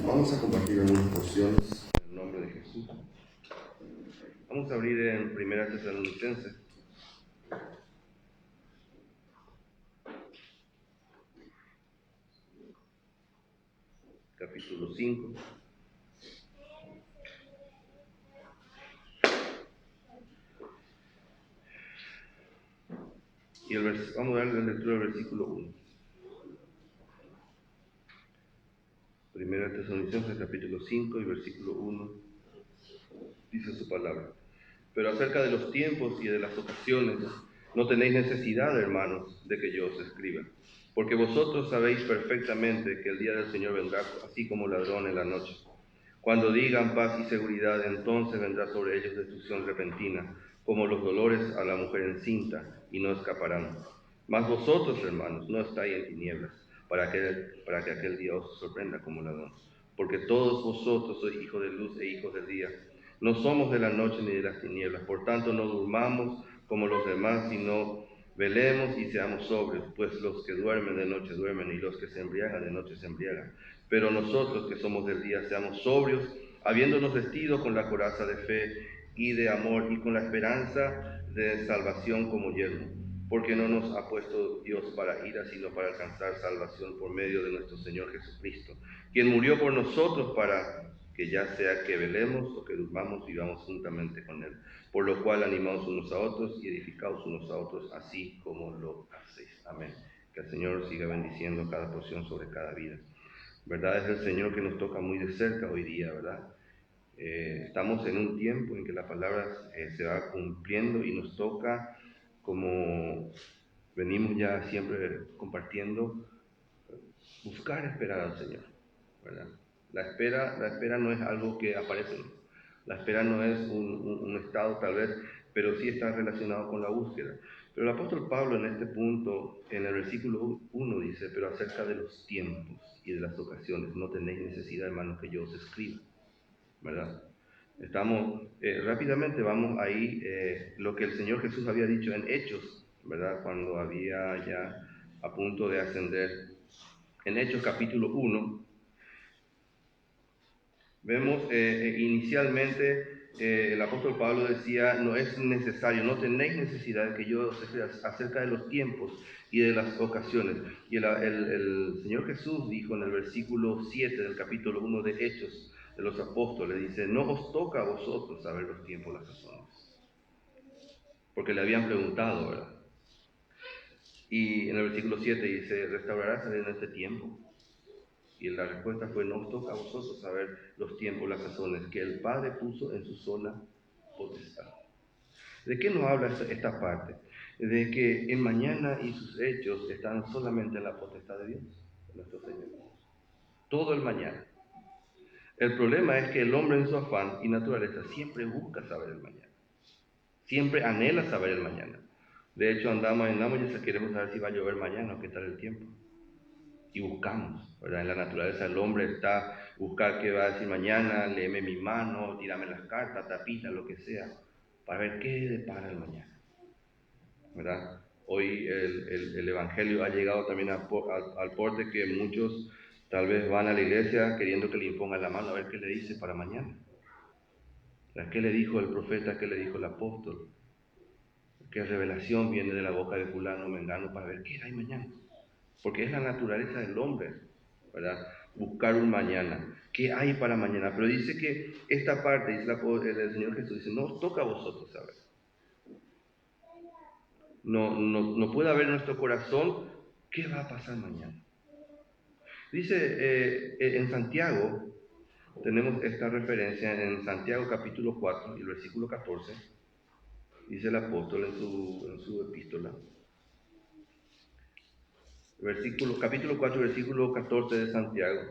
Vamos a compartir algunas porciones en el nombre de Jesús. Vamos a abrir en 1 Tesalonicenses, capítulo 5. Y vamos a dar la lectura del versículo 1. 1 Tesalonicenses, capítulo 5 y versículo 1, dice su palabra. Pero acerca de los tiempos y de las ocasiones, no tenéis necesidad, hermanos, de que yo os escriba. Porque vosotros sabéis perfectamente que el día del Señor vendrá así como ladrón en la noche. Cuando digan paz y seguridad, entonces vendrá sobre ellos destrucción repentina, como los dolores a la mujer encinta, y no escaparán. Mas vosotros, hermanos, no estáis en tinieblas, para que aquel día os sorprenda como ladrón. Porque todos vosotros sois hijos de luz e hijos del día. No somos de la noche ni de las tinieblas, por tanto no durmamos como los demás, sino velemos y seamos sobrios, pues los que duermen de noche duermen, y los que se embriagan de noche se embriagan. Pero nosotros que somos del día seamos sobrios, habiéndonos vestido con la coraza de fe y de amor y con la esperanza de salvación como yelmo. Porque no nos ha puesto Dios para ira, sino para alcanzar salvación por medio de nuestro Señor Jesucristo, quien murió por nosotros para que ya sea que velemos o que durmamos, vivamos juntamente con Él. Por lo cual animaos unos a otros y edificaos unos a otros, así como lo hacéis. Amén. Que el Señor siga bendiciendo cada porción sobre cada vida. ¿Verdad? Es el Señor que nos toca muy de cerca hoy día, ¿verdad? Estamos en un tiempo en que la palabra se va cumpliendo y nos toca, como venimos ya siempre compartiendo, buscar esperar al Señor, ¿verdad? La espera no es algo que aparece, ¿no? La espera no es un estado tal vez, pero sí está relacionado con la búsqueda. Pero el apóstol Pablo en este punto, en el versículo 1 dice, pero acerca de los tiempos y de las ocasiones, no tenéis necesidad, hermanos, que yo os escriba, ¿verdad? Rápidamente vamos ahí, lo que el Señor Jesús había dicho en Hechos, ¿verdad? Cuando había ya a punto de ascender. En Hechos capítulo 1, vemos inicialmente el apóstol Pablo decía, no es necesario, no tenéis necesidad de que yo os escriba acerca de los tiempos y de las ocasiones. Y el Señor Jesús dijo en el versículo 7 del capítulo 1 de Hechos de los Apóstoles, dice, no os toca a vosotros saber los tiempos, las razones. Porque le habían preguntado, ¿verdad? Y en el versículo 7 dice, restaurarás en este tiempo. Y la respuesta fue, no os toca a vosotros saber los tiempos, las razones que el Padre puso en su sola potestad. ¿De qué nos habla esta parte? De que el mañana y sus hechos están solamente en la potestad de Dios, de nuestro Señor. Todo el mañana. El problema es que el hombre en su afán y naturaleza siempre busca saber el mañana. Siempre anhela saber el mañana. De hecho, andamos y queremos saber si va a llover mañana o qué tal el tiempo. Y buscamos, ¿verdad? En la naturaleza el hombre está buscar qué va a decir mañana, léeme mi mano, tírame las cartas, tapita, lo que sea, para ver qué depara el mañana, ¿verdad? Hoy el Evangelio ha llegado también al porte que muchos tal vez van a la iglesia queriendo que le impongan la mano a ver qué le dice para mañana. ¿Qué le dijo el profeta? ¿Qué le dijo el apóstol? ¿Qué revelación viene de la boca de fulano o mengano para ver qué hay mañana? Porque es la naturaleza del hombre, ¿verdad? Buscar un mañana. ¿Qué hay para mañana? Pero dice que esta parte, dice el Señor Jesús, dice, no os toca a vosotros saber. No puede haber en nuestro corazón qué va a pasar mañana. Dice en Santiago, tenemos esta referencia en Santiago capítulo 4 y el versículo 14, dice el apóstol en su epístola. Capítulo 4, versículo 14 de Santiago,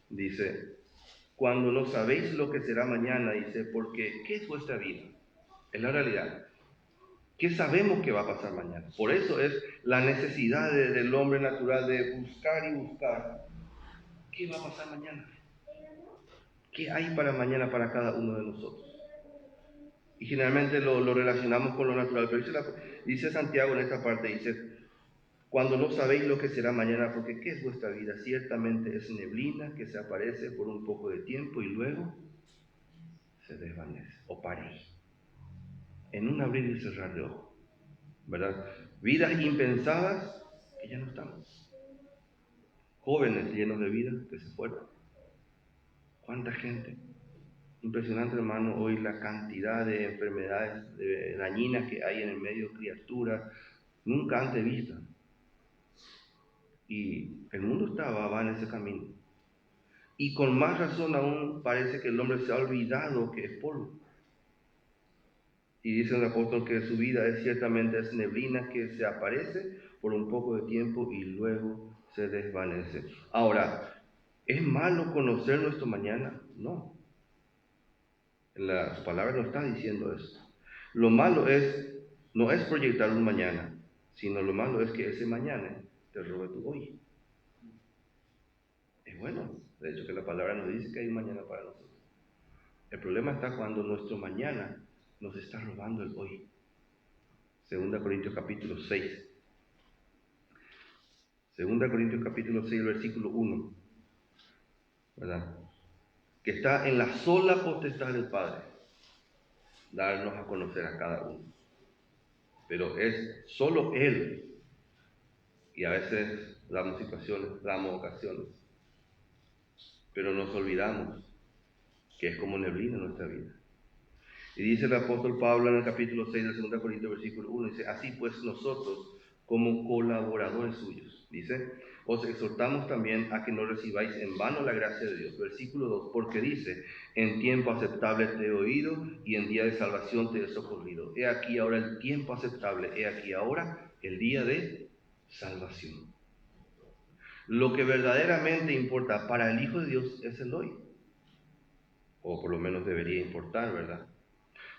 dice, cuando no sabéis lo que será mañana, dice, porque ¿qué es vuestra vida? Es la realidad. ¿Qué sabemos que va a pasar mañana? Por eso es la necesidad del hombre natural de buscar y buscar. ¿Qué va a pasar mañana? ¿Qué hay para mañana para cada uno de nosotros? Y generalmente lo relacionamos con lo natural, pero dice Santiago en esta parte, dice, cuando no sabéis lo que será mañana, porque ¿qué es vuestra vida? Ciertamente es neblina que se aparece por un poco de tiempo y luego se desvanece o paréis. En un abrir y cerrar de ojos, ¿verdad? Vidas impensadas que ya no estamos. Jóvenes llenos de vida que se fueron. ¿Cuánta gente? Impresionante, hermano, hoy la cantidad de enfermedades dañinas que hay en el medio, criaturas nunca antes vistas. Y el mundo va en ese camino. Y con más razón aún parece que el hombre se ha olvidado que es polvo. Y dice el apóstol que su vida ciertamente es neblina que se aparece por un poco de tiempo y luego se desvanece. Ahora, ¿es malo conocer nuestro mañana? No. En las palabras no está diciendo eso. Lo malo no es proyectar un mañana, sino lo malo es que ese mañana te robe tu hoy. Es bueno, de hecho que la palabra nos dice que hay un mañana para nosotros. El problema está cuando nuestro mañana nos está robando el hoy. 2 Corintios capítulo 6. 2 Corintios capítulo 6, versículo 1. ¿Verdad? Que está en la sola potestad del Padre darnos a conocer a cada uno. Pero es solo Él. Y a veces damos situaciones, damos ocasiones. Pero nos olvidamos que es como neblina en nuestra vida. Y dice el apóstol Pablo en el capítulo 6 de 2 Corintios, versículo 1, dice, así pues nosotros, como colaboradores suyos, dice, os exhortamos también a que no recibáis en vano la gracia de Dios. Versículo 2, porque dice, en tiempo aceptable te he oído y en día de salvación te he socorrido. He aquí ahora el tiempo aceptable, he aquí ahora el día de salvación. Lo que verdaderamente importa para el Hijo de Dios es el hoy. O por lo menos debería importar, ¿verdad?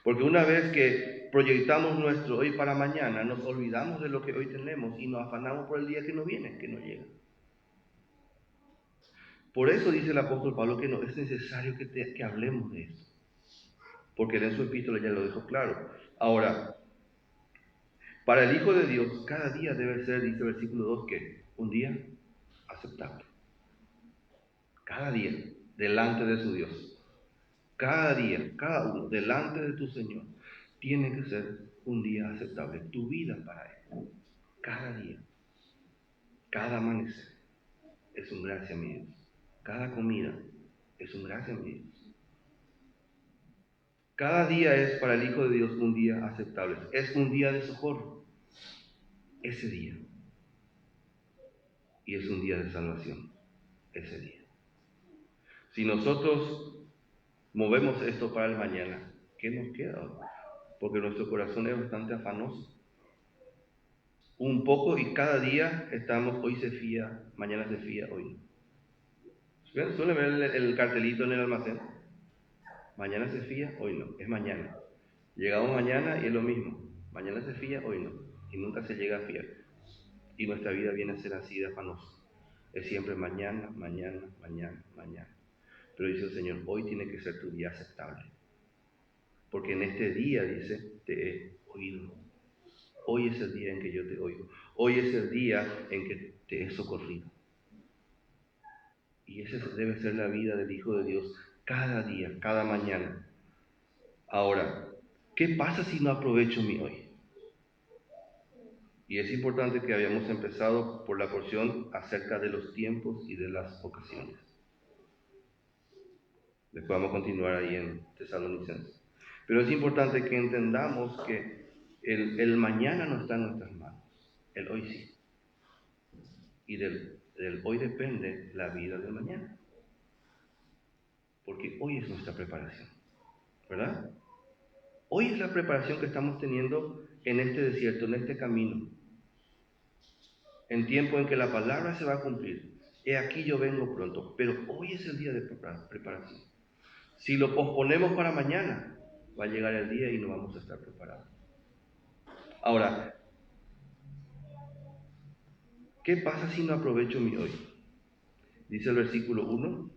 Porque una vez que proyectamos nuestro hoy para mañana, nos olvidamos de lo que hoy tenemos y nos afanamos por el día que no viene, que no llega. Por eso dice el apóstol Pablo que no es necesario que hablemos de esto. Porque en su epístola ya lo dejó claro. Ahora, para el Hijo de Dios, cada día debe ser, dice el versículo 2, que un día aceptable. Cada día, delante de su Dios. Cada día, cada uno, delante de tu Señor, tiene que ser un día aceptable. Tu vida para Él. Cada día, cada amanecer es un gracia a mi Dios. Cada comida es un gracia a mi Dios. Cada día es para el Hijo de Dios un día aceptable. Es un día de socorro. Ese día. Y es un día de salvación. Ese día. Si nosotros movemos esto para el mañana, ¿qué nos queda? Porque nuestro corazón es bastante afanoso. Un poco y cada día estamos, hoy se fía, mañana se fía, hoy no. ¿Suele ver el cartelito en el almacén? Mañana se fía, hoy no, es mañana. Llegamos mañana y es lo mismo. Mañana se fía, hoy no. Y nunca se llega a fiar. Y nuestra vida viene a ser así de afanosa. Es siempre mañana, mañana, mañana, mañana. Pero dice el Señor, hoy tiene que ser tu día aceptable. Porque en este día, dice, te he oído. Hoy es el día en que yo te oigo. Hoy es el día en que te he socorrido. Y esa debe ser la vida del Hijo de Dios cada día, cada mañana. Ahora, ¿qué pasa si no aprovecho mi hoy? Y es importante que habíamos empezado por la porción acerca de los tiempos y de las ocasiones. Después vamos a continuar ahí en Tesalonicenses. Pero es importante que entendamos que el mañana no está en nuestras manos, el hoy sí. Y del hoy depende la vida del mañana. Porque hoy es nuestra preparación, ¿verdad? Hoy es la preparación que estamos teniendo en este desierto, en este camino. En tiempo en que la palabra se va a cumplir. He aquí yo vengo pronto, pero hoy es el día de preparación. Si lo posponemos para mañana, va a llegar el día y no vamos a estar preparados. Ahora, ¿qué pasa si no aprovecho mi hoy? Dice el versículo 1,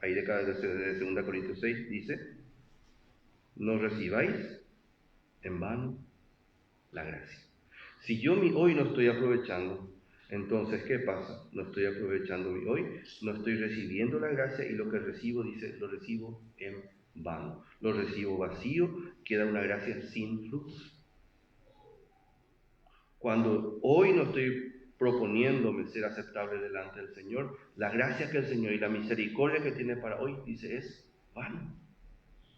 ahí de 2 Corintios 6, dice, no recibáis en vano la gracia. Si yo mi hoy no estoy aprovechando, Entonces, ¿qué pasa? No estoy aprovechando hoy, no estoy recibiendo la gracia y lo que recibo, dice, lo recibo en vano. Lo recibo vacío, queda una gracia sin frutos. Cuando hoy no estoy proponiéndome ser aceptable delante del Señor, la gracia que el Señor y la misericordia que tiene para hoy, dice, es vano,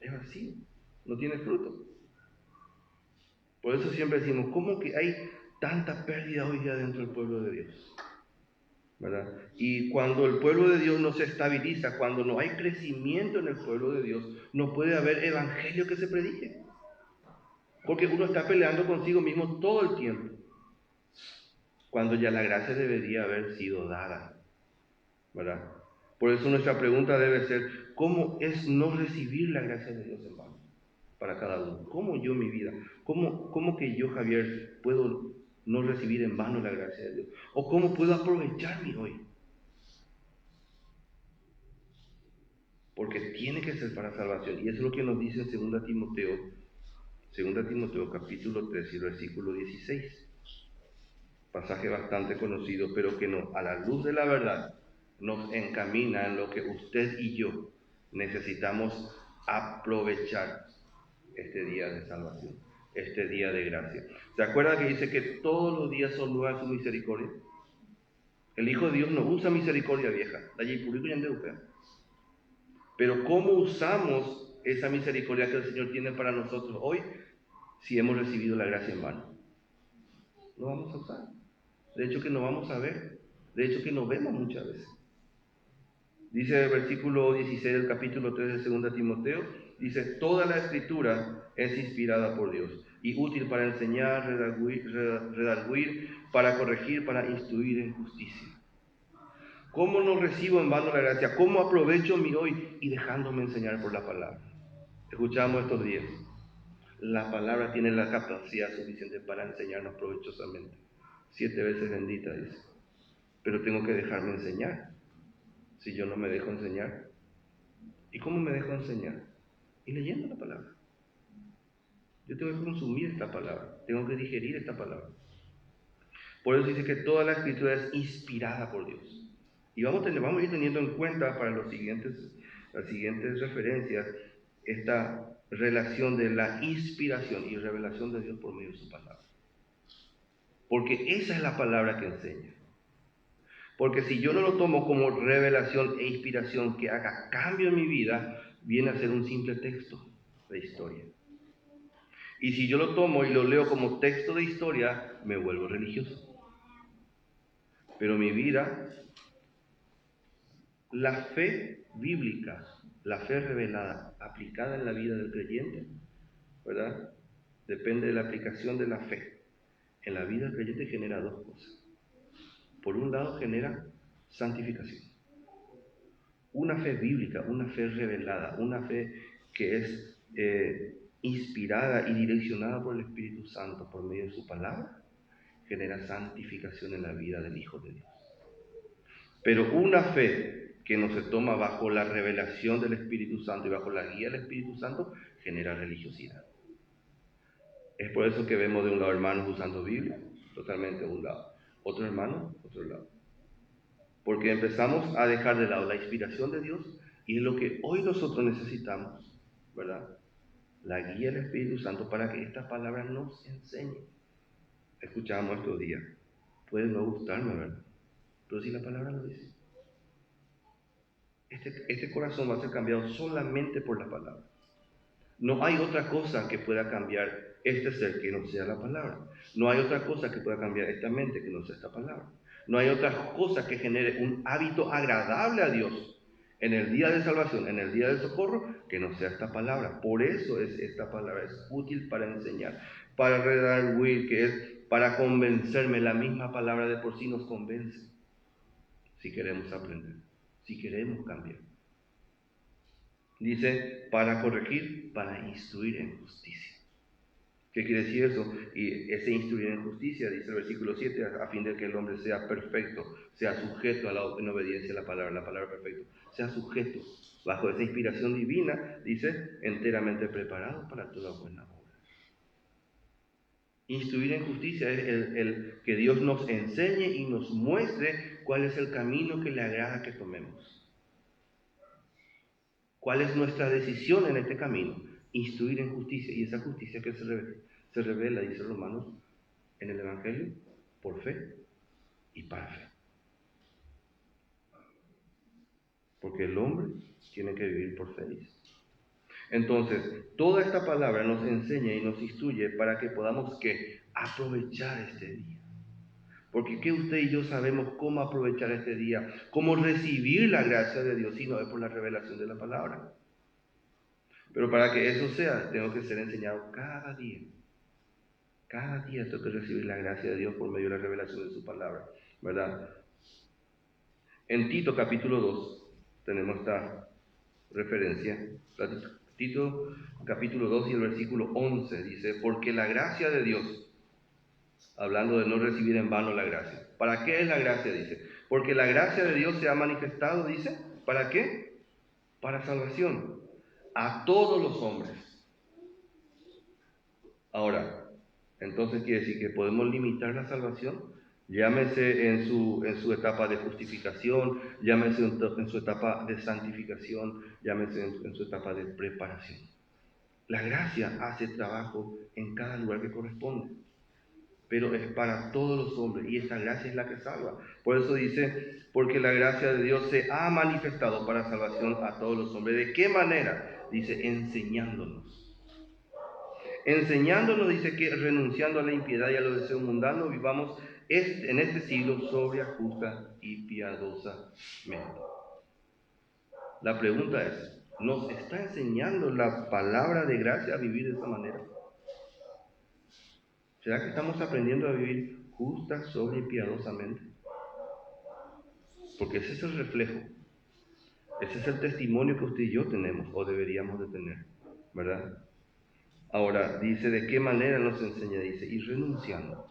es vacío, no tiene fruto. Por eso siempre decimos, ¿cómo que hay tanta pérdida hoy día dentro del pueblo de Dios? ¿Verdad? Y cuando el pueblo de Dios no se estabiliza, cuando no hay crecimiento en el pueblo de Dios, no puede haber evangelio que se predique. Porque uno está peleando consigo mismo todo el tiempo, cuando ya la gracia debería haber sido dada, ¿verdad? Por eso nuestra pregunta debe ser, ¿cómo es no recibir la gracia de Dios en vano para cada uno? ¿Cómo yo mi vida? ¿Cómo que yo, Javier, puedo no recibir en vano la gracia de Dios? ¿O cómo puedo aprovechar mi hoy? Porque tiene que ser para salvación. Y eso es lo que nos dice en 2 Timoteo capítulo 3 y versículo 16. Pasaje bastante conocido, pero que a la luz de la verdad nos encamina en lo que usted y yo necesitamos aprovechar este día de salvación, este día de gracia. ¿Se acuerda que dice que todos los días son nuevas su misericordia? El Hijo de Dios no usa misericordia vieja, pero ¿cómo usamos esa misericordia que el Señor tiene para nosotros hoy si hemos recibido la gracia en vano? No vamos a usar. De hecho que no vamos a ver. De hecho que no vemos muchas veces. Dice el versículo 16 del capítulo 3 de 2 Timoteo, dice, toda la escritura es inspirada por Dios y útil para enseñar, redarguir, para corregir, para instruir en justicia. ¿Cómo no recibo en vano la gracia? ¿Cómo aprovecho mi hoy y dejándome enseñar por la palabra? Escuchamos estos días. La palabra tiene la capacidad suficiente para enseñarnos provechosamente. 7 veces bendita, dice. Pero tengo que dejarme enseñar. Si yo no me dejo enseñar. ¿Y cómo me dejo enseñar? Y leyendo la palabra. Yo tengo que consumir esta palabra. Tengo que digerir esta palabra. Por eso dice que toda la escritura es inspirada por Dios. Y vamos a ir teniendo en cuenta para las siguientes referencias esta relación de la inspiración y revelación de Dios por medio de su palabra. Porque esa es la palabra que enseña. Porque si yo no lo tomo como revelación e inspiración que haga cambio en mi vida, viene a ser un simple texto de historia. Y si yo lo tomo y lo leo como texto de historia, me vuelvo religioso. Pero mi vida, la fe bíblica, la fe revelada, aplicada en la vida del creyente, ¿verdad? Depende de la aplicación de la fe. En la vida del creyente genera dos cosas. Por un lado genera santificación. Una fe bíblica, una fe revelada, una fe que es inspirada y direccionada por el Espíritu Santo por medio de su palabra, genera santificación en la vida del Hijo de Dios. Pero una fe que no se toma bajo la revelación del Espíritu Santo y bajo la guía del Espíritu Santo, genera religiosidad. Es por eso que vemos de un lado hermanos usando Biblia, totalmente de un lado. Otro hermano, otro lado. Porque empezamos a dejar de lado la inspiración de Dios y es lo que hoy nosotros necesitamos, ¿verdad? La guía del Espíritu Santo para que esta palabra nos enseñe. Escuchamos estos días. Puede no gustarme, ¿verdad? Pero si la palabra lo dice. Este corazón va a ser cambiado solamente por la palabra. No hay otra cosa que pueda cambiar este ser que no sea la palabra. No hay otra cosa que pueda cambiar esta mente que no sea esta palabra. No hay otra cosa que genere un hábito agradable a Dios en el día de salvación, en el día de socorro, que no sea esta palabra. Por eso es esta palabra, es útil para enseñar, para redarguir, que es para convencerme. La misma palabra de por sí nos convence si queremos aprender, si queremos cambiar. Dice, para corregir, para instruir en justicia. ¿Qué quiere decir eso? Y ese instruir en justicia, dice el versículo 7, a fin de que el hombre sea perfecto, sea sujeto en obediencia a la palabra perfecto, sea sujeto bajo esa inspiración divina, dice, enteramente preparado para toda buena obra. Instruir en justicia es el que Dios nos enseñe y nos muestre cuál es el camino que le agrada que tomemos. ¿Cuál es nuestra decisión en este camino? Instruir en justicia. Y esa justicia que se revela, dice Romanos, en el Evangelio, por fe y para fe. Porque el hombre tiene que vivir por fe. Entonces, toda esta palabra nos enseña y nos instruye para que podamos ¿qué? Aprovechar este día. Porque ¿qué usted y yo sabemos cómo aprovechar este día? Cómo recibir la gracia de Dios, si no es por la revelación de la palabra. Pero para que eso sea, tengo que ser enseñado cada día. Cada día tengo que recibir la gracia de Dios por medio de la revelación de su palabra, ¿verdad? En Tito capítulo 2 tenemos esta referencia. Tito capítulo 2 y el versículo 11 dice, porque la gracia de Dios, hablando de no recibir en vano la gracia. ¿Para qué es la gracia? Dice, porque la gracia de Dios se ha manifestado, dice, ¿para qué? Para salvación a todos los hombres. Ahora, entonces quiere decir que podemos limitar la salvación, llámese en su etapa de justificación, llámese en su etapa de santificación, llámese en su etapa de preparación. La gracia hace trabajo en cada lugar que corresponde, pero es para todos los hombres y esta gracia es la que salva. Por eso dice, porque la gracia de Dios se ha manifestado para salvación a todos los hombres. ¿De qué manera? Dice, enseñándonos. Enseñándonos, dice que renunciando a la impiedad y a los deseos mundanos, vivamos en este siglo sobria, justa y piadosamente. La pregunta es, ¿nos está enseñando la palabra de gracia a vivir de esa manera? ¿Será que estamos aprendiendo a vivir justa, sobria y piadosamente? Porque ese es el reflejo, ese es el testimonio que usted y yo tenemos o deberíamos de tener, ¿verdad? Ahora, dice, ¿de qué manera nos enseña? Dice, y renunciando.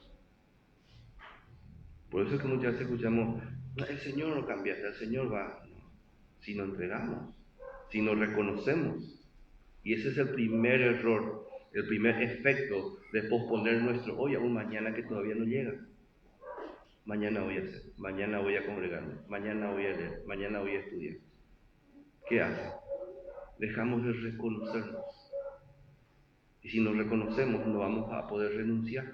Por eso es que muchas veces escuchamos, el Señor no cambia, el Señor va. No. Si nos entregamos, si nos reconocemos. Y ese es el primer error, el primer efecto de posponer nuestro hoy a un mañana que todavía no llega. Mañana voy a hacer, mañana voy a congregarme, mañana voy a leer, mañana voy a estudiar. ¿Qué hace? Dejamos de reconocernos. Y si nos reconocemos, no vamos a poder renunciar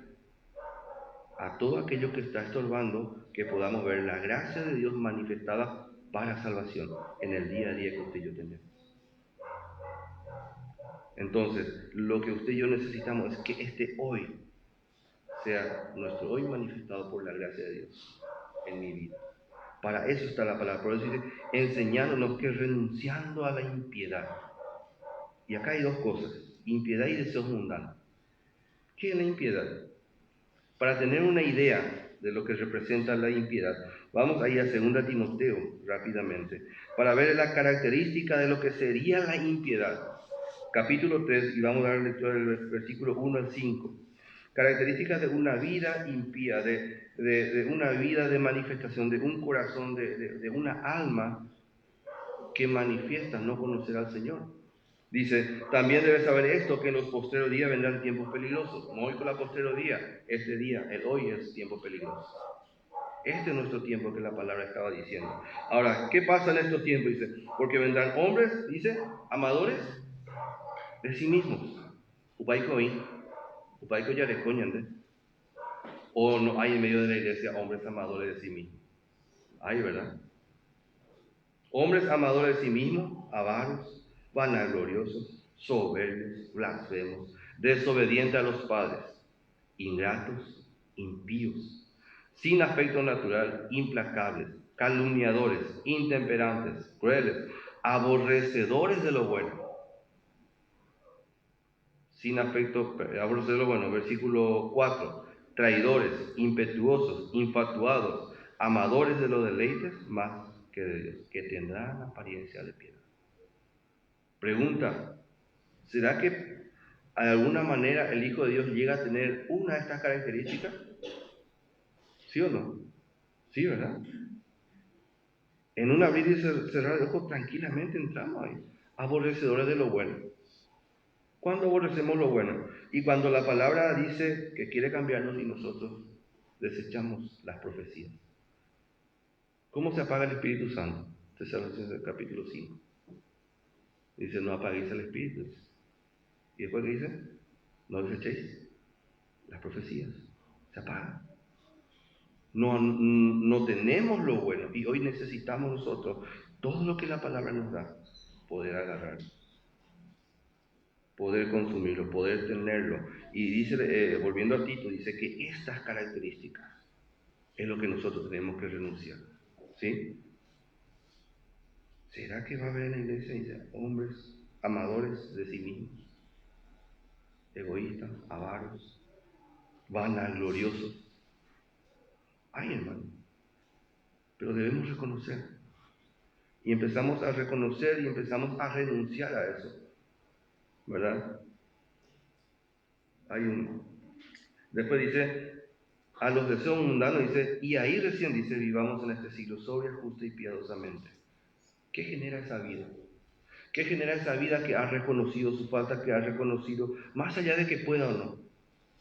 a todo aquello que está estorbando que podamos ver la gracia de Dios manifestada para salvación en el día a día que usted y yo tenemos. Entonces, lo que usted y yo necesitamos es que este hoy sea nuestro hoy manifestado por la gracia de Dios en mi vida. Para eso está la palabra. Por eso dice, enseñándonos que renunciando a la impiedad. Y acá hay dos cosas, impiedad y deseos mundanos. ¿Qué es la impiedad? Para tener una idea de lo que representa la impiedad, vamos a ir a 2 Timoteo rápidamente, para ver la característica de lo que sería la impiedad. Capítulo 3, y vamos a dar lectura del versículo 1 al 5. Características de una vida impía, de una vida de manifestación, de un corazón, de una alma que manifiesta no conocer al Señor. Dice, también debes saber esto, que en los postreros días vendrán tiempos peligrosos. No hoy con la postrero día, este día, el hoy es tiempo peligroso. Este es nuestro tiempo que la palabra estaba diciendo. Ahora, ¿qué pasa en estos tiempos? Dice, porque vendrán hombres, dice, amadores de sí mismos. O no hay en medio de la iglesia hombres amadores de sí mismos. Hay, ¿verdad? Hombres amadores de sí mismos, avaros, vanagloriosos, soberbios, blasfemos, desobedientes a los padres, ingratos, impíos, sin afecto natural, implacables, calumniadores, intemperantes, crueles, aborrecedores de lo bueno. Sin afecto, aborrecedores de lo bueno, versículo 4, traidores, impetuosos, infatuados, amadores de los deleites más que de Dios, que tendrán apariencia de piedad. Pregunta, ¿será que de alguna manera el Hijo de Dios llega a tener una de estas características? ¿Sí o no? Sí, ¿verdad? En un abrir y cerrar de ojos tranquilamente entramos ahí. Aborrecedores de lo bueno. Cuando aborrecemos lo bueno y cuando la palabra dice que quiere cambiarnos y nosotros desechamos las profecías. ¿Cómo se apaga el Espíritu Santo? Tesalonicenses capítulo 5. Dice, no apaguéis el Espíritu. Y después que dice, no desechéis las profecías. Se apagan. No tenemos lo bueno y hoy necesitamos nosotros todo lo que la palabra nos da, poder agarrar, poder consumirlo, poder tenerlo. Y dice, volviendo a Tito, dice que estas características es lo que nosotros tenemos que renunciar. ¿Sí? ¿Será que va a haber en la iglesia, dice, hombres amadores de sí mismos, egoístas, avaros, vanagloriosos? Ay, hermano, pero debemos reconocer. Y empezamos a reconocer y empezamos a renunciar a eso, ¿verdad? Después dice, a los deseos mundanos, dice, y ahí recién dice, vivamos en este siglo sobria, justa y piadosamente. ¿Qué genera esa vida? ¿Qué genera esa vida que ha reconocido su falta, que ha reconocido, más allá de que pueda o no?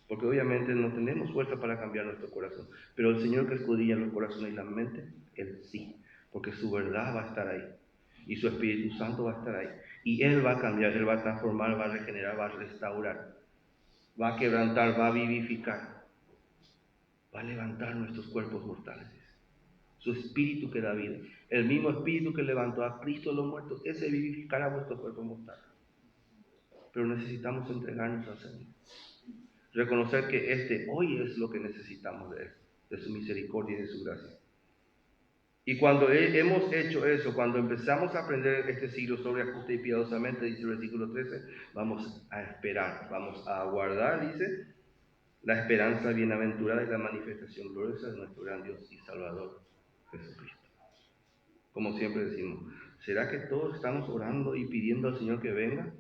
Porque obviamente no tenemos fuerza para cambiar nuestro corazón, pero el Señor que escudriña los corazones y la mente, Él sí, porque su verdad va a estar ahí, y su Espíritu Santo va a estar ahí, y Él va a cambiar, Él va a transformar, va a regenerar, va a restaurar, va a quebrantar, va a vivificar, va a levantar nuestros cuerpos mortales. Su Espíritu que da vida, el mismo Espíritu que levantó a Cristo de los muertos, ese vivificará vuestros cuerpos mortales. Pero necesitamos entregarnos al Señor. Reconocer que hoy es lo que necesitamos de Él, de su misericordia y de su gracia. Y cuando hemos hecho eso, cuando empezamos a aprender este siglo sobre justa y piadosamente, dice el versículo 13, vamos a esperar, vamos a aguardar, dice, la esperanza bienaventurada y la manifestación gloriosa de nuestro gran Dios y Salvador, Jesucristo. Como siempre decimos, ¿será que todos estamos orando y pidiendo al Señor que venga?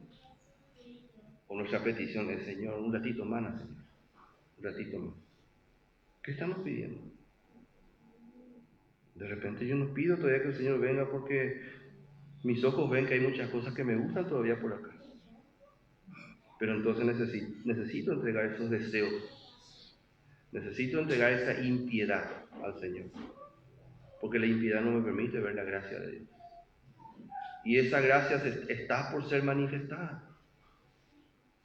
O nuestra petición es, Señor, un ratito más, Señor, un ratito más. ¿Qué estamos pidiendo? De repente yo no pido todavía que el Señor venga porque mis ojos ven que hay muchas cosas que me gustan todavía por acá. Pero entonces necesito entregar esos deseos. Necesito entregar esa impiedad al Señor. Porque la impiedad no me permite ver la gracia de Dios. Y esa gracia está por ser manifestada.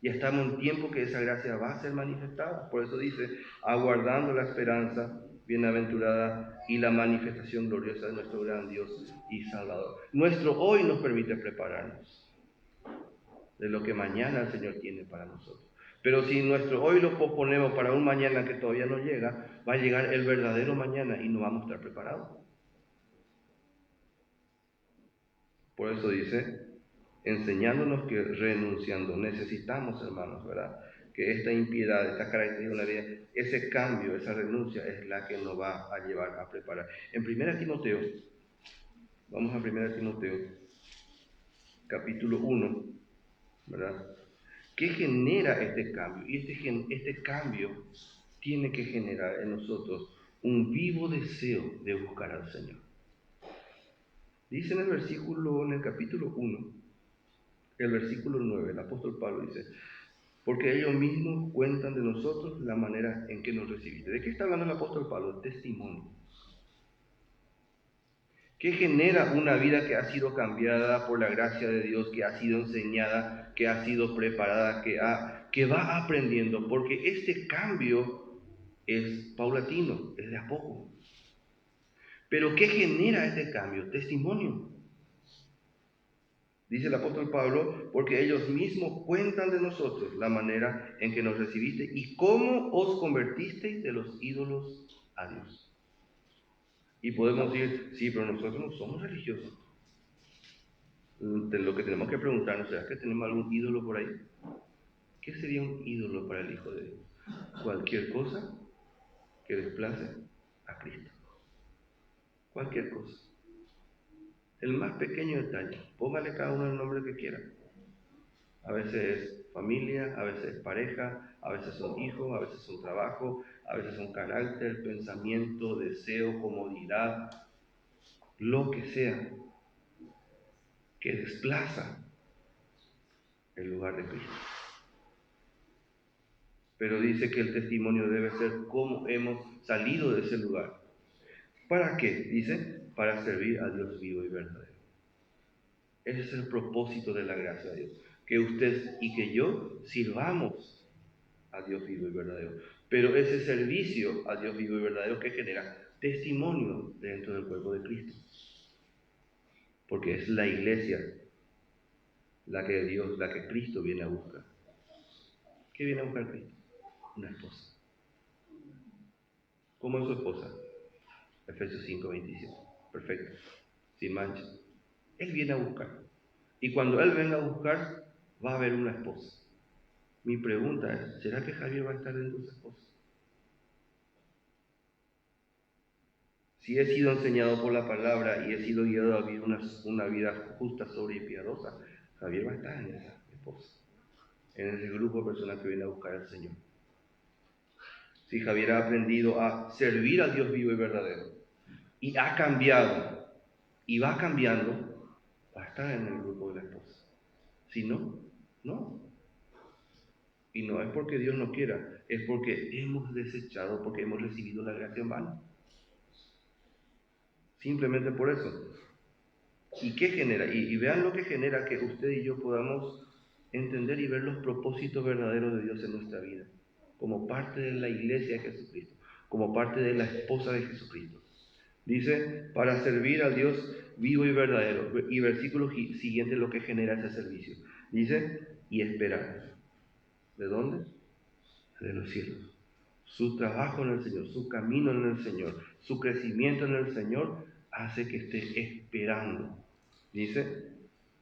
Ya estamos en tiempo que esa gracia va a ser manifestada. Por eso dice, aguardando la esperanza bienaventurada y la manifestación gloriosa de nuestro gran Dios y Salvador. Nuestro hoy nos permite prepararnos de lo que mañana el Señor tiene para nosotros. Pero si nuestro hoy lo posponemos para un mañana que todavía no llega, va a llegar el verdadero mañana y no vamos a estar preparados. Por eso dice, enseñándonos que renunciando, necesitamos, hermanos, ¿verdad? Que esta impiedad, esta característica de la vida, ese cambio, esa renuncia es la que nos va a llevar a preparar. En 1 Timoteo, vamos a 1 Timoteo, capítulo 1, ¿verdad? ¿Qué genera este cambio? Y este cambio tiene que generar en nosotros un vivo deseo de buscar al Señor. Dice en el capítulo 1, el versículo 9, el apóstol Pablo dice, porque ellos mismos cuentan de nosotros la manera en que nos recibiste. ¿De qué está hablando el apóstol Pablo? Testimonio. ¿Qué genera una vida que ha sido cambiada por la gracia de Dios, que ha sido enseñada, que ha sido preparada, que va aprendiendo? Porque este cambio es paulatino, es de a poco. Pero ¿qué genera este cambio? Testimonio. Dice el apóstol Pablo, porque ellos mismos cuentan de nosotros la manera en que nos recibiste y cómo os convertisteis de los ídolos a Dios. Y podemos decir, sí, pero nosotros no somos religiosos. Lo que tenemos que preguntarnos, ¿será que tenemos algún ídolo por ahí? ¿Qué sería un ídolo para el Hijo de Dios? Cualquier cosa que desplace a Cristo. Cualquier cosa. El más pequeño detalle. Póngale cada uno el nombre que quiera. A veces es familia, a veces es pareja, a veces son hijos, a veces son trabajo, a veces son carácter, pensamiento, deseo, comodidad, lo que sea que desplaza el lugar de Cristo. pero dice que el testimonio debe ser cómo hemos salido de ese lugar. ¿Para qué? Dice, para servir a Dios vivo y verdadero. Ese es el propósito de la gracia de Dios, que usted y que yo sirvamos a Dios vivo y verdadero. Pero ese servicio a Dios vivo y verdadero que genera testimonio dentro del cuerpo de Cristo. Porque es la iglesia la que Cristo viene a buscar. ¿Qué viene a buscar Cristo? Una esposa. ¿Cómo es su esposa? Efesios 5:27. Perfecto. Sin mancha. Él viene a buscar. Y cuando Él venga a buscar, va a haber una esposa. Mi pregunta es, ¿será que Javier va a estar dentro de su esposa? Si he sido enseñado por la palabra y he sido guiado a vivir una vida justa, sobria y piadosa, Javier va a estar en esa esposa, en ese grupo de personas que viene a buscar al Señor. Si Javier ha aprendido a servir a Dios vivo y verdadero, y ha cambiado, y va cambiando, va a estar en el grupo de la esposa. Si no, no. Y no es porque Dios no quiera, es porque hemos desechado, porque hemos recibido la gracia en vano. Simplemente por eso. ¿Y qué genera? Y vean lo que genera que usted y yo podamos entender y ver los propósitos verdaderos de Dios en nuestra vida, como parte de la iglesia de Jesucristo, como parte de la esposa de Jesucristo. Dice, para servir a Dios vivo y verdadero. Y versículo siguiente lo que genera ese servicio. Dice, y esperar. ¿De dónde? De los cielos. Su trabajo en el Señor, su camino en el Señor, su crecimiento en el Señor hace que esté esperando. Dice,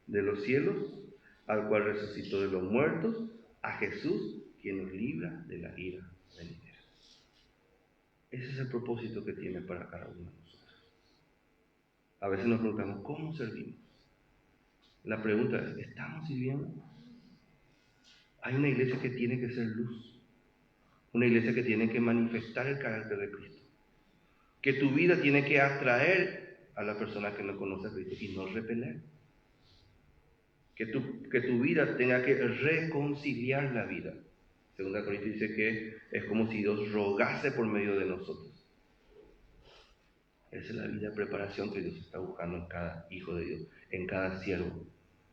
de los cielos, al cual resucitó de los muertos, a Jesús, quien nos libra de la ira venidera. Ese es el propósito que tiene para cada uno de nosotros. A veces nos preguntamos, ¿cómo servimos? La pregunta es, ¿estamos sirviendo? Hay una iglesia que tiene que ser luz, una iglesia que tiene que manifestar el carácter de Cristo, que tu vida tiene que atraer a la persona que no conoce a Cristo y no repeler. Que tu vida tenga que reconciliar la vida. Segunda Corintios dice que es como si Dios rogase por medio de nosotros. Esa es la vida de preparación que Dios está buscando en cada hijo de Dios, en cada siervo.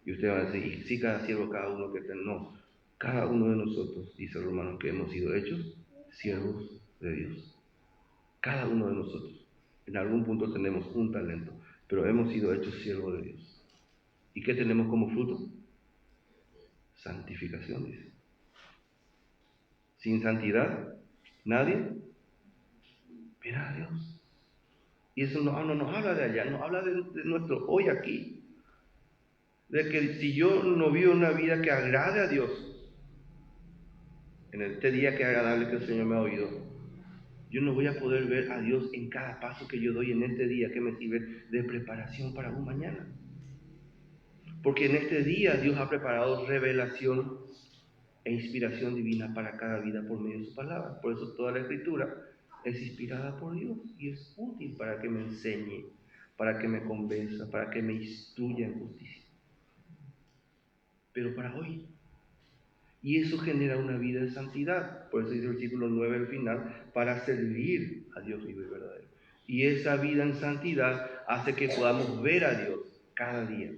Y usted va a decir, y sí, cada siervo, cada uno que tenga. No, cada uno de nosotros, dice el romano, que hemos sido hechos siervos de Dios. Cada uno de nosotros. En algún punto tenemos un talento, pero hemos sido hechos siervos de Dios. ¿Y qué tenemos como fruto? Santificación, dice. Sin santidad, nadie verá a Dios. Y eso no habla de allá, no habla de nuestro hoy aquí. De que si yo no vivo una vida que agrade a Dios, en este día que es agradable que el Señor me ha oído, yo no voy a poder ver a Dios en cada paso que yo doy en este día que me sirve de preparación para un mañana. Porque en este día Dios ha preparado revelación e inspiración divina para cada vida por medio de su palabra. Por eso toda la escritura es inspirada por Dios y es útil para que me enseñe, para que me convenza, para que me instruya en justicia. Pero para hoy. Y eso genera una vida de santidad. Por eso dice el versículo 9 al final, para servir a Dios vivo y verdadero. Y esa vida en santidad hace que podamos ver a Dios cada día.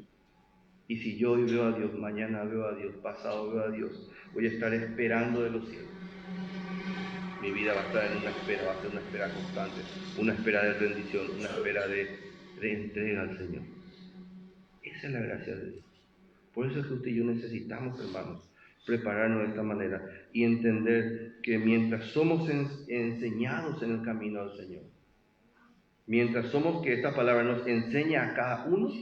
Y si yo hoy veo a Dios, mañana veo a Dios, pasado veo a Dios, voy a estar esperando de los cielos. Mi vida va a estar en una espera, va a ser una espera constante, una espera de rendición, una espera de entrega al Señor. Esa es la gracia de Dios. Por eso es que usted y yo necesitamos, hermanos, prepararnos de esta manera y entender que mientras somos enseñados en el camino al Señor, mientras somos que esta palabra nos enseña a cada uno,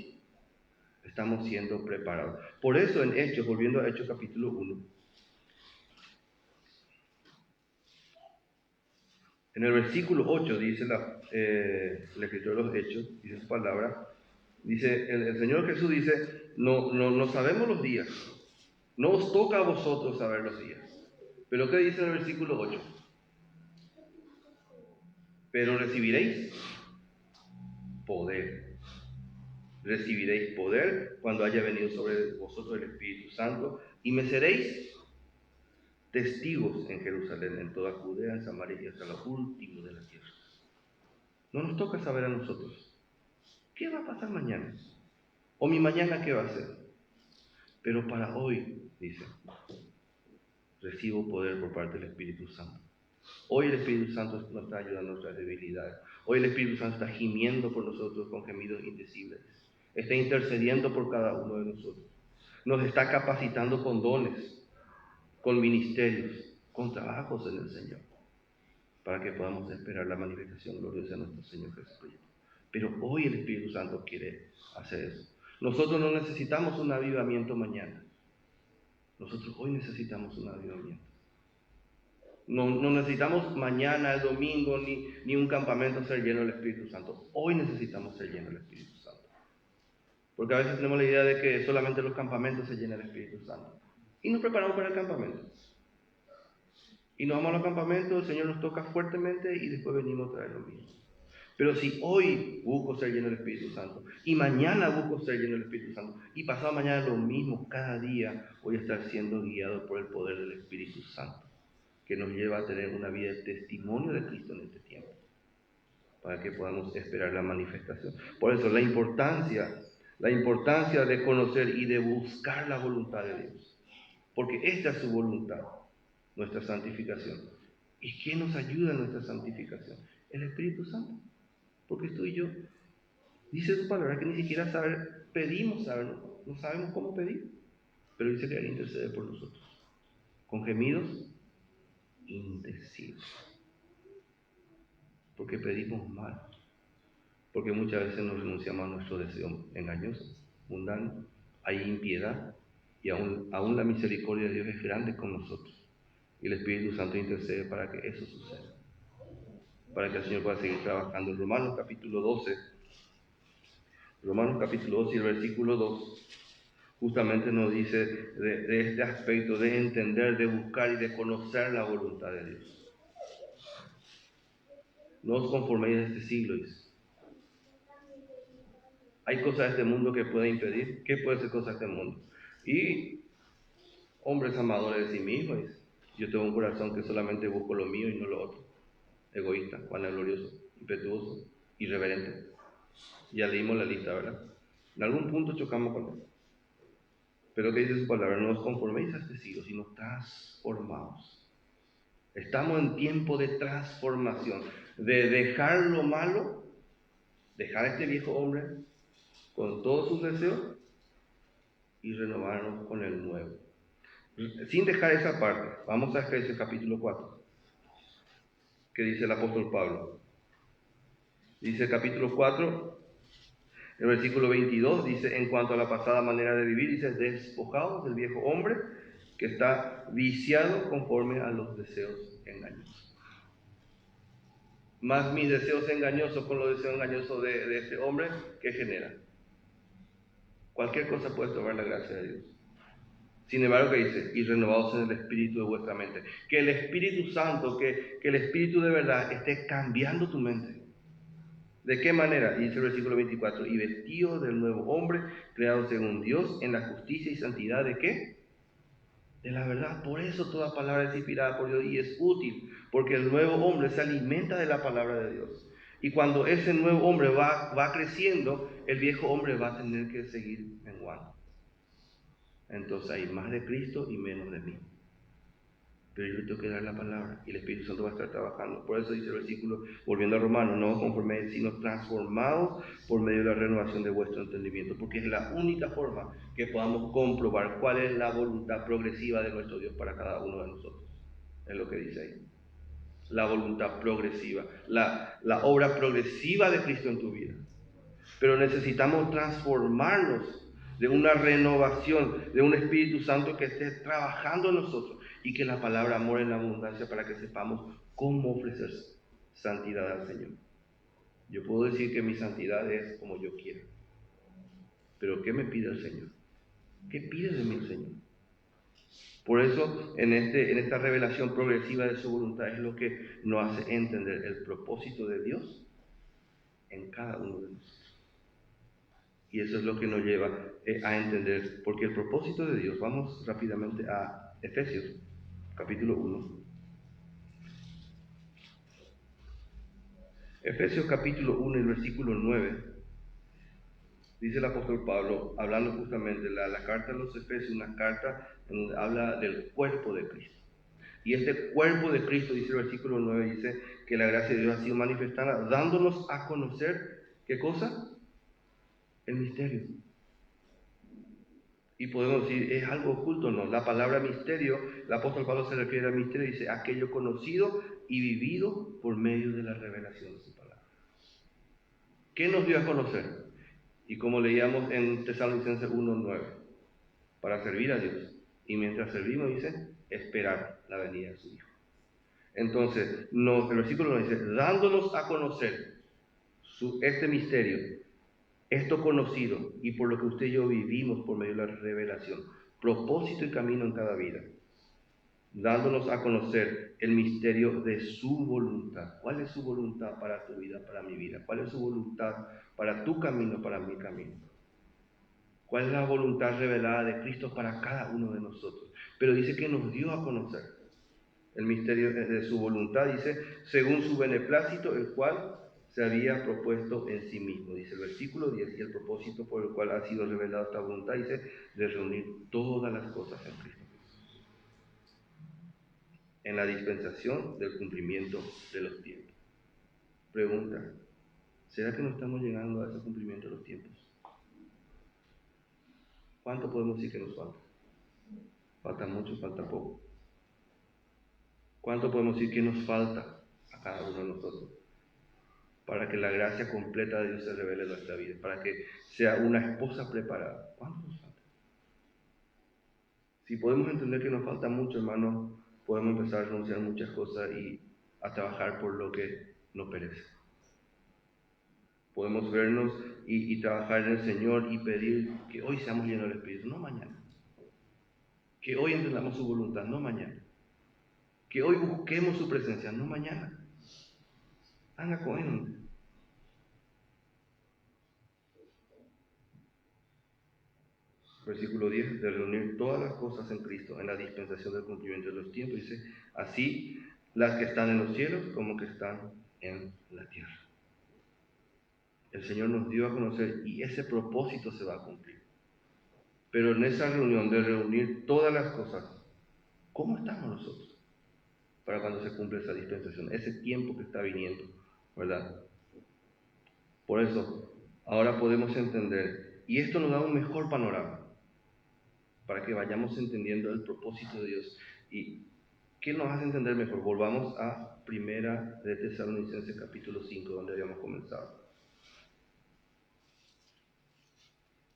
estamos siendo preparados. Por eso en Hechos, volviendo a Hechos capítulo 1, en el versículo 8 dice el escritor de los Hechos, dice su palabra, dice, el Señor Jesús dice, no sabemos los días, no os toca a vosotros saber los días. Pero ¿qué dice en el versículo 8? Pero recibiréis poder. Recibiréis poder cuando haya venido sobre vosotros el Espíritu Santo y me seréis testigos en Jerusalén, en toda Judea, en Samaria y hasta lo último de la tierra. No nos toca saber a nosotros qué va a pasar mañana, o mi mañana qué va a ser. Pero para hoy, dice, recibo poder por parte del Espíritu Santo. Hoy el Espíritu Santo nos está ayudando a nuestras debilidades. Hoy el Espíritu Santo está gimiendo por nosotros con gemidos indecibles. Está intercediendo por cada uno de nosotros. Nos está capacitando con dones, con ministerios, con trabajos en el Señor, para que podamos esperar la manifestación gloriosa de nuestro Señor Jesucristo. Pero hoy el Espíritu Santo quiere hacer eso. Nosotros no necesitamos un avivamiento mañana. Nosotros hoy necesitamos un avivamiento. No necesitamos mañana, el domingo, ni un campamento ser lleno del Espíritu Santo. Hoy necesitamos ser llenos del Espíritu Santo. Porque a veces tenemos la idea de que solamente los campamentos se llenan del Espíritu Santo. Y nos preparamos para el campamento. Y nos vamos a los campamentos, el Señor nos toca fuertemente y después venimos a traer lo mismo. Pero si hoy busco ser lleno del Espíritu Santo, y mañana busco ser lleno del Espíritu Santo, y pasado mañana lo mismo, cada día voy a estar siendo guiado por el poder del Espíritu Santo, que nos lleva a tener una vida de testimonio de Cristo en este tiempo, para que podamos esperar la manifestación. Por eso la importancia de conocer y de buscar la voluntad de Dios, porque esta es su voluntad, nuestra santificación. ¿Y quién nos ayuda en nuestra santificación? El Espíritu Santo, porque tú y yo, dice su palabra que ni siquiera pedimos saber, no sabemos cómo pedir, pero dice que Él intercede por nosotros, con gemidos indecibles, porque pedimos mal, porque muchas veces nos renunciamos a nuestro deseo engañoso, mundano, hay impiedad, y aún la misericordia de Dios es grande con nosotros, y el Espíritu Santo intercede para que eso suceda, para que el Señor pueda seguir trabajando. En Romanos capítulo 12 y el versículo 2, justamente nos dice de este aspecto de entender, de buscar y de conocer la voluntad de Dios. No os conforméis a este siglo, dice. Hay cosas de este mundo que pueden impedir. ¿Qué puede ser cosas de este mundo? Y hombres amadores de sí mismos, dice. Yo tengo un corazón que solamente busco lo mío y no lo otro. Egoísta, vanaglorioso, impetuoso, irreverente. Ya leímos la lista, ¿verdad? En algún punto chocamos con él. Pero ¿qué dice su palabra? No os conforméis a este siglo, sino transformaos. Estamos en tiempo de transformación, de dejar lo malo, dejar a este viejo hombre con todos sus deseos y renovarnos con el nuevo. Sin dejar esa parte, vamos a Efesios capítulo 4, que dice el apóstol Pablo. Dice el capítulo 4, el versículo 22, dice, en cuanto a la pasada manera de vivir, dice, despojados del viejo hombre que está viciado conforme a los deseos engañosos. Más mis deseos engañosos con los deseos engañosos de este hombre, ¿qué genera? Cualquier cosa puede tomar la gracia de Dios. Sin embargo, ¿qué dice? Y renovados en el espíritu de vuestra mente. Que el Espíritu Santo, que el Espíritu de verdad esté cambiando tu mente. ¿De qué manera? Dice el versículo 24, y vestido del nuevo hombre, creado según Dios, en la justicia y santidad ¿de qué? De la verdad. Por eso toda palabra es inspirada por Dios y es útil, porque el nuevo hombre se alimenta de la palabra de Dios. Y cuando ese nuevo hombre va creciendo, el viejo hombre va a tener que seguir menguando. Entonces hay más de Cristo y menos de mí. Pero yo tengo que dar la palabra y el Espíritu Santo va a estar trabajando. Por eso dice el versículo, volviendo a Romanos, no conforméis, sino transformados por medio de la renovación de vuestro entendimiento, porque es la única forma que podamos comprobar cuál es la voluntad progresiva de nuestro Dios para cada uno de nosotros. Es lo que dice ahí. La voluntad progresiva, la obra progresiva de Cristo en tu vida. Pero necesitamos transformarnos de una renovación, de un Espíritu Santo que esté trabajando en nosotros y que la palabra amor en la abundancia para que sepamos cómo ofrecer santidad al Señor. Yo puedo decir que mi santidad es como yo quiero, pero ¿qué me pide el Señor? ¿Qué pide de mí el Señor? Por eso, en esta revelación progresiva de su voluntad es lo que nos hace entender el propósito de Dios en cada uno de nosotros. Y eso es lo que nos lleva a entender, porque el propósito de Dios, vamos rápidamente a Efesios, capítulo 1. Efesios capítulo 1 y versículo 9, dice el apóstol Pablo, hablando justamente de la carta a los Efesios, una carta en donde habla del cuerpo de Cristo. Y este cuerpo de Cristo, dice el versículo 9, dice que la gracia de Dios ha sido manifestada, dándonos a conocer, ¿qué cosa? El misterio. Y podemos decir, ¿es algo oculto? No. La palabra misterio, el apóstol Pablo se refiere al misterio y dice, aquello conocido y vivido por medio de la revelación de su palabra. ¿Qué nos dio a conocer? Y como leíamos en Tesalonicenses 1:9, para servir a Dios. Y mientras servimos, dice, esperar la venida de su Hijo. Entonces, el versículo nos dice, dándonos a conocer este misterio, esto conocido, y por lo que usted y yo vivimos por medio de la revelación, propósito y camino en cada vida, dándonos a conocer el misterio de su voluntad. ¿Cuál es su voluntad para tu vida, para mi vida? ¿Cuál es su voluntad para tu camino, para mi camino? ¿Cuál es la voluntad revelada de Cristo para cada uno de nosotros? Pero dice que nos dio a conocer el misterio de su voluntad, dice, según su beneplácito, el cual se había propuesto en sí mismo. Dice el versículo 10, y el propósito por el cual ha sido revelada esta voluntad, dice, de reunir todas las cosas en Cristo, en la dispensación del cumplimiento de los tiempos. Pregunta, ¿será que no estamos llegando a ese cumplimiento de los tiempos? ¿Cuánto podemos decir que nos falta? ¿Falta mucho? ¿Falta poco? ¿Cuánto podemos decir que nos falta a cada uno de nosotros para que la gracia completa de Dios se revele en nuestra vida, para que sea una esposa preparada? ¿Cuánto nos falta? Si podemos entender que nos falta mucho, hermanos, podemos empezar a renunciar a muchas cosas y a trabajar por lo que no perece. Podemos vernos y trabajar en el Señor y pedir que hoy seamos llenos del Espíritu, no mañana. Que hoy entendamos su voluntad, no mañana. Que hoy busquemos su presencia, no mañana. Ana Cohen. Versículo 10, de reunir todas las cosas en Cristo, en la dispensación del cumplimiento de los tiempos, dice, así las que están en los cielos como que están en la tierra. El Señor nos dio a conocer y ese propósito se va a cumplir. Pero en esa reunión de reunir todas las cosas, ¿cómo estamos nosotros? Para cuando se cumple esa dispensación, ese tiempo que está viniendo, ¿verdad? Por eso, ahora podemos entender, y esto nos da un mejor panorama, para que vayamos entendiendo el propósito de Dios. ¿Y qué nos hace entender mejor? Volvamos a Primera de Tesalonicenses capítulo 5, donde habíamos comenzado.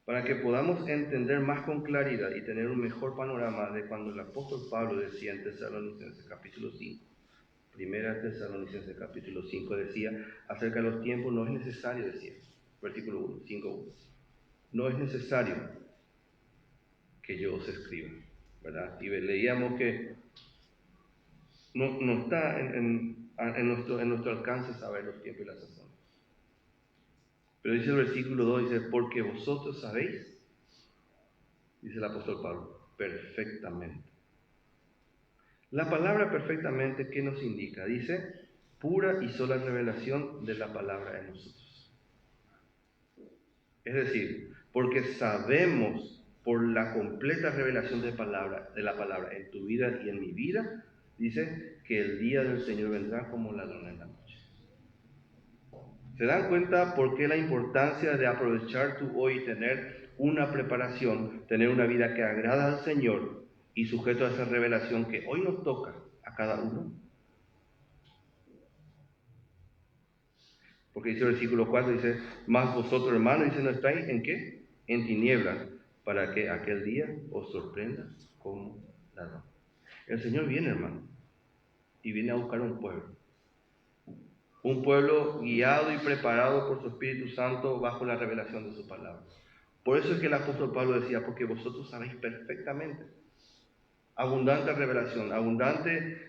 Para que podamos entender más con claridad y tener un mejor panorama de cuando el apóstol Pablo decía en Tesalonicenses capítulo 5, Primera Tesalonicenses capítulo 5 decía, acerca de los tiempos no es necesario, decía, versículo 1, 5:1, no es necesario que yo os escriba, ¿verdad? Y leíamos que no está en nuestro alcance saber los tiempos y las sazones. Pero dice el versículo 2, dice, porque vosotros sabéis, dice el apóstol Pablo, perfectamente. La palabra perfectamente, ¿qué nos indica? Dice, pura y sola revelación de la palabra en nosotros. Es decir, porque sabemos por la completa revelación de la palabra en tu vida y en mi vida, dice que el día del Señor vendrá como ladrón en la noche. ¿Se dan cuenta por qué la importancia de aprovechar tu hoy y tener una preparación, tener una vida que agrada al Señor y sujeto a esa revelación que hoy nos toca a cada uno? Porque dice el versículo 4, dice, mas vosotros hermanos, dice, ¿no estáis en qué? En tinieblas, para que aquel día os sorprenda como ladrón. El Señor viene, hermano, y viene a buscar un pueblo. Un pueblo guiado y preparado por su Espíritu Santo bajo la revelación de su palabra. Por eso es que el apóstol Pablo decía, porque vosotros sabéis perfectamente. Abundante revelación, abundante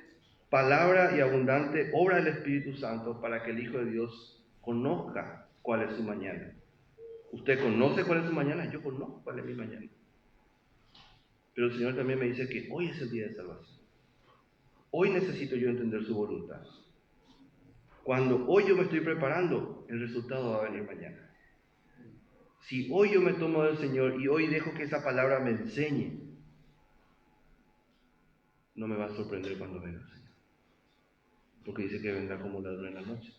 palabra y abundante obra del Espíritu Santo para que el Hijo de Dios conozca cuál es su mañana. Usted conoce cuál es su mañana, yo conozco cuál es mi mañana. Pero el Señor también me dice que hoy es el día de salvación. Hoy necesito yo entender su voluntad. Cuando hoy yo me estoy preparando, el resultado va a venir mañana. Si hoy yo me tomo del Señor y hoy dejo que esa palabra me enseñe, no me va a sorprender cuando venga el Señor. Porque dice que vendrá como ladrón en la noche.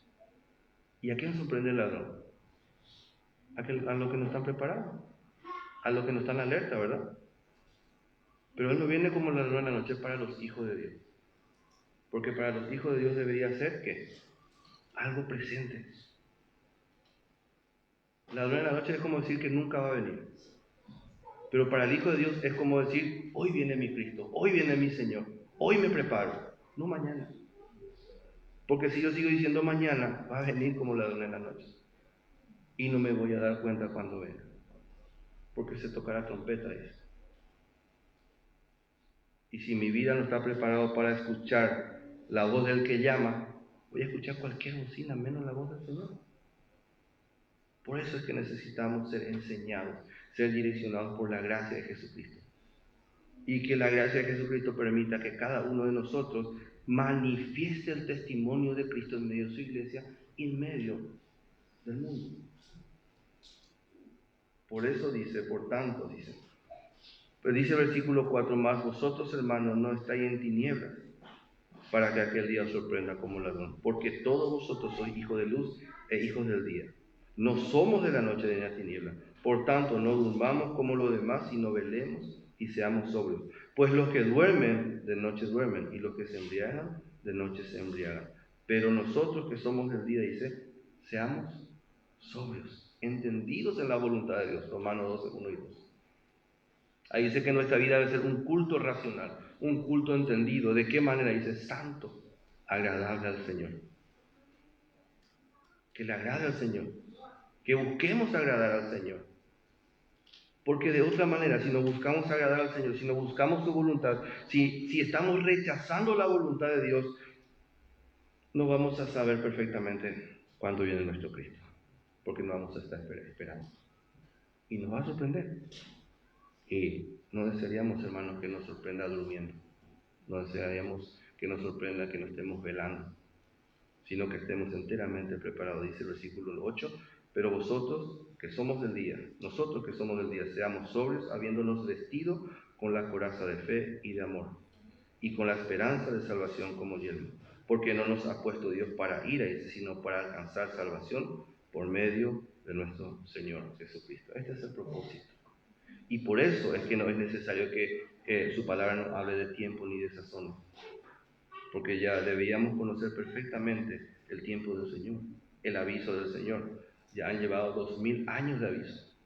¿Y a quién sorprende el ladrón? A los que no están preparados, a los que no están alerta, ¿verdad? Pero Él no viene como ladrón en la noche para los hijos de Dios. Porque para los hijos de Dios debería ser, ¿qué? Algo presente. Ladrón en la noche es como decir que nunca va a venir. Pero para el Hijo de Dios es como decir, hoy viene mi Cristo, hoy viene mi Señor, hoy me preparo, no mañana. Porque si yo sigo diciendo mañana, va a venir como ladrón en la noche. Y no me voy a dar cuenta cuando venga. Porque se tocará trompeta, dice. Y si mi vida no está preparada para escuchar la voz del que llama, voy a escuchar cualquier bocina, menos la voz del Señor. Por eso es que necesitamos ser enseñados, ser direccionados por la gracia de Jesucristo. Y que la gracia de Jesucristo permita que cada uno de nosotros manifieste el testimonio de Cristo en medio de su iglesia y en medio del mundo. Por eso dice, por tanto, dice. Pues dice el versículo 4 más, vosotros hermanos no estáis en tinieblas, para que aquel día os sorprenda como ladrón. Porque todos vosotros sois hijos de luz e hijos del día. No somos de la noche de la tiniebla. Por tanto, no durmamos como los demás, sino velemos y seamos sobrios. Pues los que duermen, de noche duermen, y los que se embriagan, de noche se embriagan. Pero nosotros que somos del día, dice, seamos sobrios, entendidos en la voluntad de Dios. Romanos 12, 1 y 2. Ahí dice que nuestra vida debe ser un culto racional, un culto entendido. ¿De qué manera? Dice, santo, agradable al Señor. Que le agrade al Señor. Que busquemos agradar al Señor. Porque de otra manera, si no buscamos agradar al Señor, si no buscamos su voluntad, si estamos rechazando la voluntad de Dios, no vamos a saber perfectamente cuándo viene nuestro Cristo. Porque no vamos a estar esperando. Y nos va a sorprender. Y no desearíamos, hermanos, que nos sorprenda durmiendo. No desearíamos que nos sorprenda que no estemos velando, sino que estemos enteramente preparados. Dice el versículo 8, pero vosotros que somos del día, nosotros que somos del día, seamos sobrios, habiéndonos vestido con la coraza de fe y de amor, y con la esperanza de salvación como yelmo. Porque no nos ha puesto Dios para ira, sino para alcanzar salvación por medio de nuestro Señor Jesucristo. Este es el propósito. Y por eso es que no es necesario que su palabra no hable de tiempo ni de sazón. Porque ya debíamos conocer perfectamente el tiempo del Señor, el aviso del Señor. Ya han llevado 2000 años de aviso,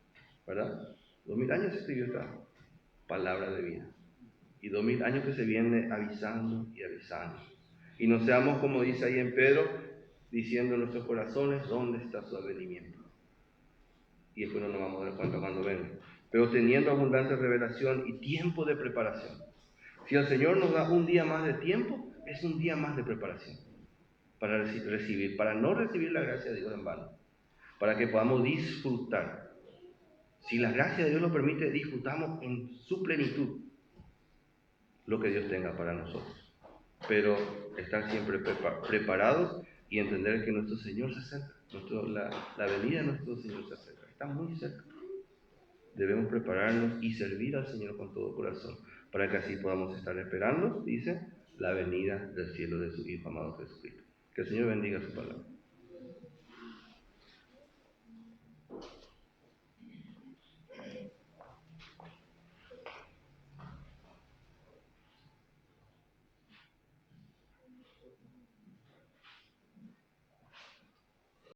¿verdad? 2000 años se escribió esta palabra de vida. Y 2000 años que se viene avisando y avisando. Y no seamos como dice ahí en Pedro, diciendo en nuestros corazones, ¿dónde está su advenimiento? Y después no nos vamos a dar cuenta cuando venga. Pero teniendo abundante revelación y tiempo de preparación. Si el Señor nos da un día más de tiempo, es un día más de preparación para recibir, para no recibir la gracia de Dios en vano, para que podamos disfrutar. Si la gracia de Dios lo permite, disfrutamos en su plenitud lo que Dios tenga para nosotros. Pero estar siempre preparados y entender que nuestro Señor se acerca, la venida de nuestro Señor se acerca, está muy cerca. Debemos prepararnos y servir al Señor con todo corazón, para que así podamos estar esperando, dice, la venida del cielo de su Hijo amado Jesucristo. Que el Señor bendiga su palabra.